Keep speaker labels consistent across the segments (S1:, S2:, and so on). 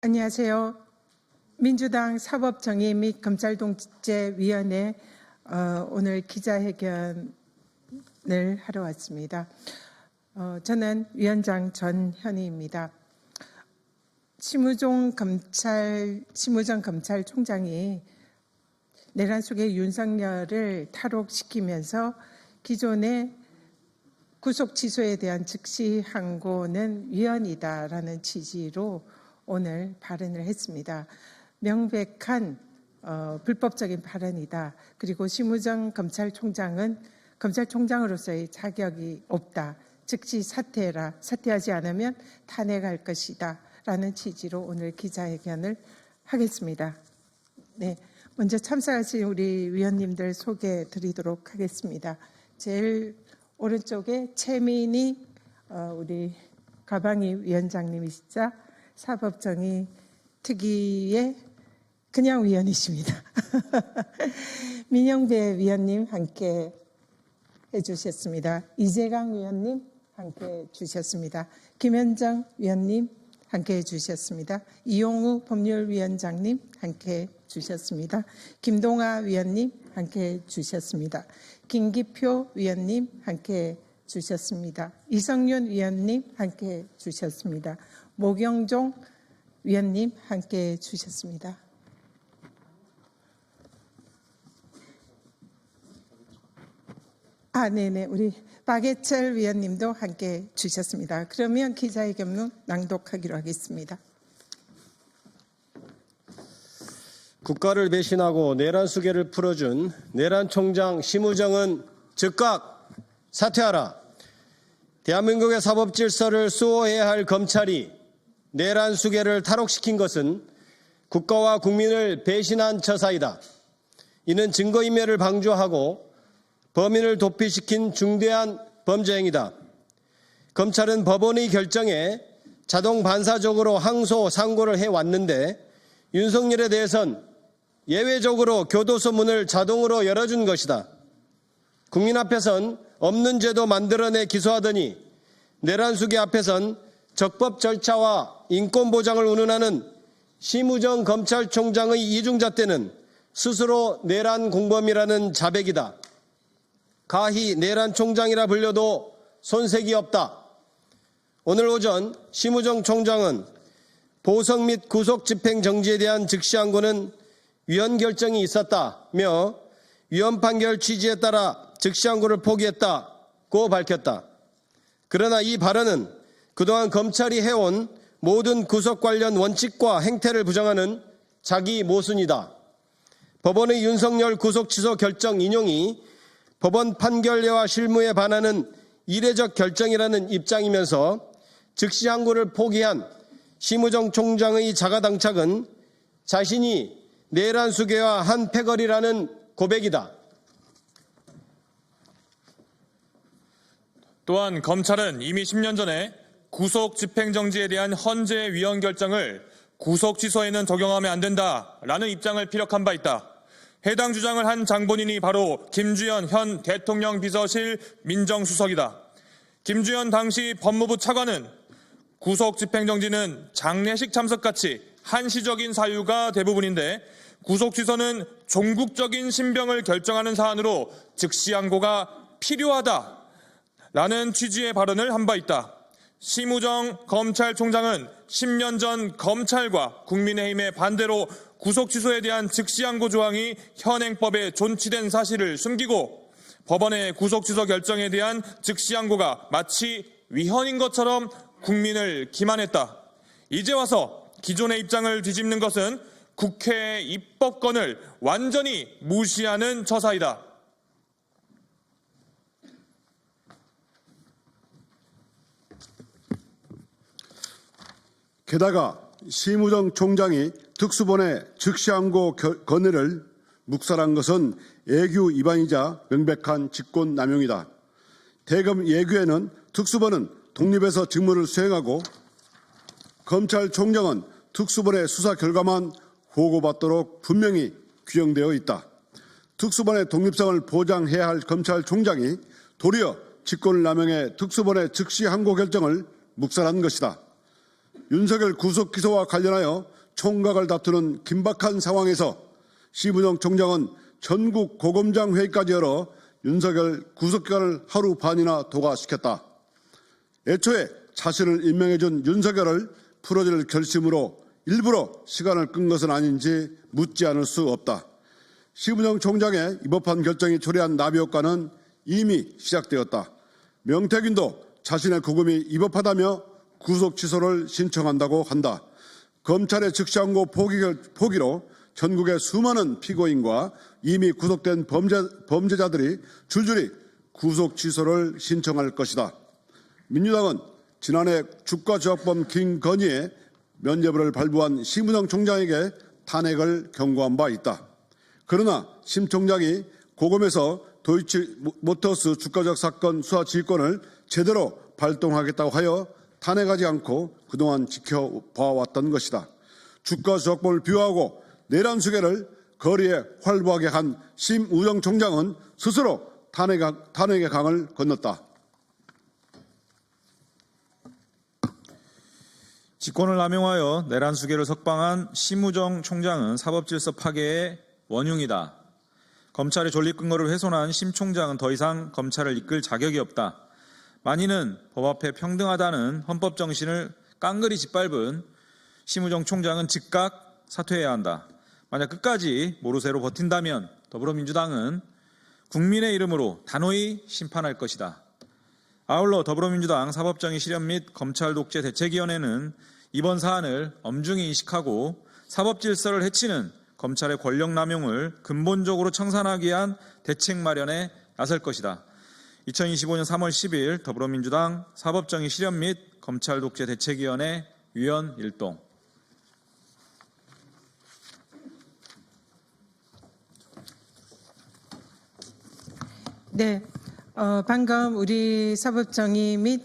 S1: 안녕하세요. 민주당 사법정의 및 검찰독재위원회 오늘 기자회견을 하러 왔습니다. 저는 위원장 전현희입니다. 심우정 검찰총장이 내란 속의 윤석열을 탈옥시키면서 기존의 구속 취소에 대한 즉시 항고는 위헌이다라는 취지로 오늘 발언을 했습니다. 명백한 불법적인 발언이다. 그리고 심우정 검찰총장은 검찰총장으로서의 자격이 없다. 즉시 사퇴하지 않으면 탄핵할 것이다. 라는 취지로 오늘 기자회견을 하겠습니다. 네, 먼저 참석하신 우리 위원님들 소개해 드리도록 하겠습니다. 제일 오른쪽에 최민희 우리 가방이 위원장님이시자 사법정의 특위의 그냥 위원이십니다. 민영배 위원님 함께 해주셨습니다. 이재강 위원님 함께 해주셨습니다. 김현정 위원님 함께 해주셨습니다. 이용우 법률위원장님 함께 해주셨습니다. 김동아 위원님 함께 해주셨습니다. 김기표 위원님 함께 해주셨습니다. 이성윤 위원님 함께 해주셨습니다. 모경종 위원님 함께 해주셨습니다. 네네. 우리 박예철 위원님도 함께 해주셨습니다. 그러면 기자회견문 낭독하기로 하겠습니다.
S2: 국가를 배신하고 내란 수계를 풀어준 내란 총장 심우정은 즉각 사퇴하라. 대한민국의 사법 질서를 수호해야 할 검찰이 내란 수계를 탈옥시킨 것은 국가와 국민을 배신한 처사이다. 이는 증거인멸을 방조하고 범인을 도피시킨 중대한 범죄 행위다. 검찰은 법원의 결정에 자동 반사적으로 항소, 상고를 해왔는데 윤석열에 대해선 예외적으로 교도소 문을 자동으로 열어준 것이다. 국민 앞에선 없는 죄도 만들어내 기소하더니 내란 수계 앞에선 적법 절차와 인권 보장을 운운하는 심우정 검찰총장의 이중잣대는 스스로 내란 공범이라는 자백이다. 가히 내란 총장이라 불려도 손색이 없다. 오늘 오전 심우정 총장은 보석 및 구속 집행 정지에 대한 즉시 항고는 위헌 결정이 있었다며 위헌 판결 취지에 따라 즉시 항고를 포기했다고 밝혔다. 그러나 이 발언은 그동안 검찰이 해온 모든 구속 관련 원칙과 행태를 부정하는 자기 모순이다. 법원의 윤석열 구속 취소 결정 인용이 법원 판결례와 실무에 반하는 이례적 결정이라는 입장이면서 즉시 항고를 포기한 심우정 총장의 자가당착은 자신이 내란 수계와 한 패거리라는 고백이다.
S3: 또한 검찰은 이미 10년 전에 구속 집행정지에 대한 헌재 위헌 결정을 구속 취소에는 적용하면 안 된다라는 입장을 피력한 바 있다. 해당 주장을 한 장본인이 바로 김주현 현 대통령 비서실 민정수석이다. 김주현 당시 법무부 차관은 구속 집행정지는 장례식 참석같이 한시적인 사유가 대부분인데 구속 취소는 종국적인 신병을 결정하는 사안으로 즉시 항고가 필요하다라는 취지의 발언을 한 바 있다. 심우정 검찰총장은 10년 전 검찰과 국민의힘의 반대로 구속 취소에 대한 즉시 항고 조항이 현행법에 존치된 사실을 숨기고 법원의 구속 취소 결정에 대한 즉시 항고가 마치 위헌인 것처럼 국민을 기만했다. 이제 와서 기존의 입장을 뒤집는 것은 국회의 입법권을 완전히 무시하는 처사이다.
S4: 게다가 심우정 총장이 특수본의 즉시 항고 건의를 묵살한 것은 예규 위반이자 명백한 직권남용이다. 대검 예규에는 특수본은 독립해서 직무를 수행하고 검찰총장은 특수본의 수사 결과만 보고받도록 분명히 규정되어 있다. 특수본의 독립성을 보장해야 할 검찰총장이 도리어 직권을 남용해 특수본의 즉시 항고 결정을 묵살한 것이다. 윤석열 구속 기소와 관련하여 총각을 다투는 긴박한 상황에서 심우정 총장은 전국 고검장 회의까지 열어 윤석열 구속기간을 하루 반이나 도과시켰다. 애초에 자신을 임명해준 윤석열을 풀어줄 결심으로 일부러 시간을 끈 것은 아닌지 묻지 않을 수 없다. 심우정 총장의 위법한 결정이 초래한 나비 효과는 이미 시작되었다. 명태균도 자신의 구금이 위법하다며 구속 취소를 신청한다고 한다. 검찰의 즉시항고 포기로 전국의 수많은 피고인과 이미 구속된 범죄자들이 줄줄이 구속 취소를 신청할 것이다. 민주당은 지난해 주가조합범 김건희의 면죄부를 발부한 심우정 총장에게 탄핵을 경고한 바 있다. 그러나 심 총장이 고검에서 도이치모터스 주가조작 사건 수사 지휘권을 제대로 발동하겠다고 하여 탄핵하지 않고 그동안 지켜봐왔던 것이다. 주가조작범을 비호하고 내란 수계를 거리에 활보하게 한 심우정 총장은 스스로 탄핵의 강을 건넜다.
S5: 직권을 남용하여 내란 수계를 석방한 심우정 총장은 사법질서 파괴의 원흉이다. 검찰의 존립 근거를 훼손한 심 총장은 더 이상 검찰을 이끌 자격이 없다. 만인은 법 앞에 평등하다는 헌법 정신을 깡그리 짓밟은 심우정 총장은 즉각 사퇴해야 한다. 만약 끝까지 모르쇠로 버틴다면 더불어민주당은 국민의 이름으로 단호히 심판할 것이다. 아울러 더불어민주당 사법정의 실현 및 검찰 독재 대책위원회는 이번 사안을 엄중히 인식하고 사법질서를 해치는 검찰의 권력 남용을 근본적으로 청산하기 위한 대책 마련에 나설 것이다. 2025년 3월 10일 더불어민주당 사법정의 실현 및 검찰 독재 대책위원회 위원 일동.
S1: 네, 방금 우리 사법정의 및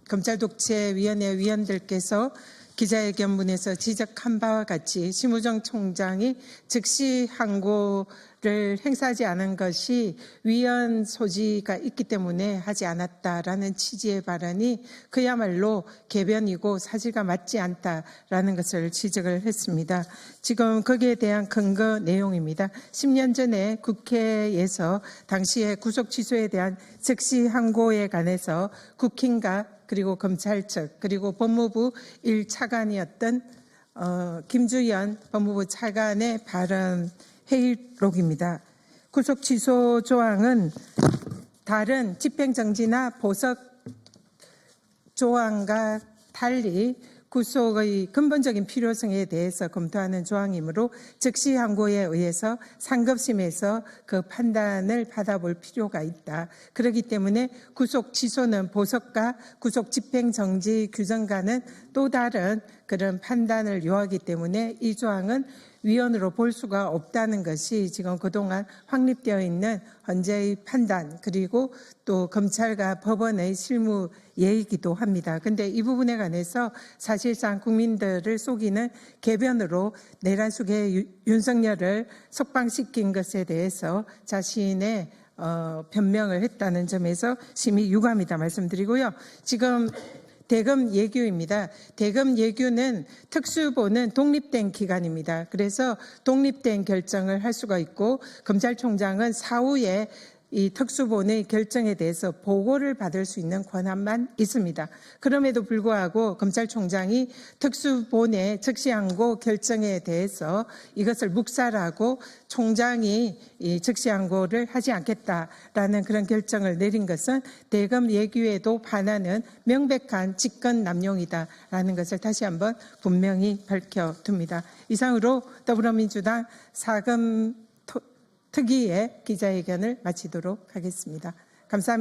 S1: 검찰독재위원회 위원들께서 기자회견문에서 지적한 바와 같이 심우정 총장이 즉시 항고를 행사하지 않은 것이 위헌 소지가 있기 때문에 하지 않았다라는 취지의 발언이 그야말로 개변이고 사실과 맞지 않다라는 것을 지적을 했습니다. 지금 거기에 대한 근거 내용입니다. 10년 전에 국회에서 당시에 구속 취소에 대한 즉시 항고에 관해서 국힘과 그리고 검찰 측 그리고 법무부 1차관이었던 김주연 법무부 차관의 발언 회의록입니다. 구속 취소 조항은 다른 집행정지나 보석 조항과 달리 구속의 근본적인 필요성에 대해서 검토하는 조항이므로 즉시 항고에 의해서 상급심에서 그 판단을 받아볼 필요가 있다. 그렇기 때문에 구속 취소는 보석과 구속 집행정지 규정과는 또 다른 그런 판단을 요하기 때문에 이 조항은 위헌으로 볼 수가 없다는 것이 지금 그동안 확립되어 있는 헌재의 판단 그리고 또 검찰과 법원의 실무 예이기도 합니다. 그런데 이 부분에 관해서 사실상 국민들을 속이는 개변으로 내란 속의 윤석열을 석방시킨 것에 대해서 자신의 변명을 했다는 점에서 심히 유감이다 말씀드리고요. 지금 대검 예규입니다. 대검 예규는 특수보는 독립된 기관입니다. 그래서 독립된 결정을 할 수가 있고 검찰총장은 사후에 이 특수본의 결정에 대해서 보고를 받을 수 있는 권한만 있습니다. 그럼에도 불구하고 검찰총장이 특수본의 즉시항고 결정에 대해서 이것을 묵살하고 총장이 이 즉시항고를 하지 않겠다라는 그런 결정을 내린 것은 대검 예규에도 반하는 명백한 직권 남용이다라는 것을 다시 한번 분명히 밝혀둡니다. 이상으로 더불어민주당 사금 특위의 기자회견을 마치도록 하겠습니다. 감사합니다.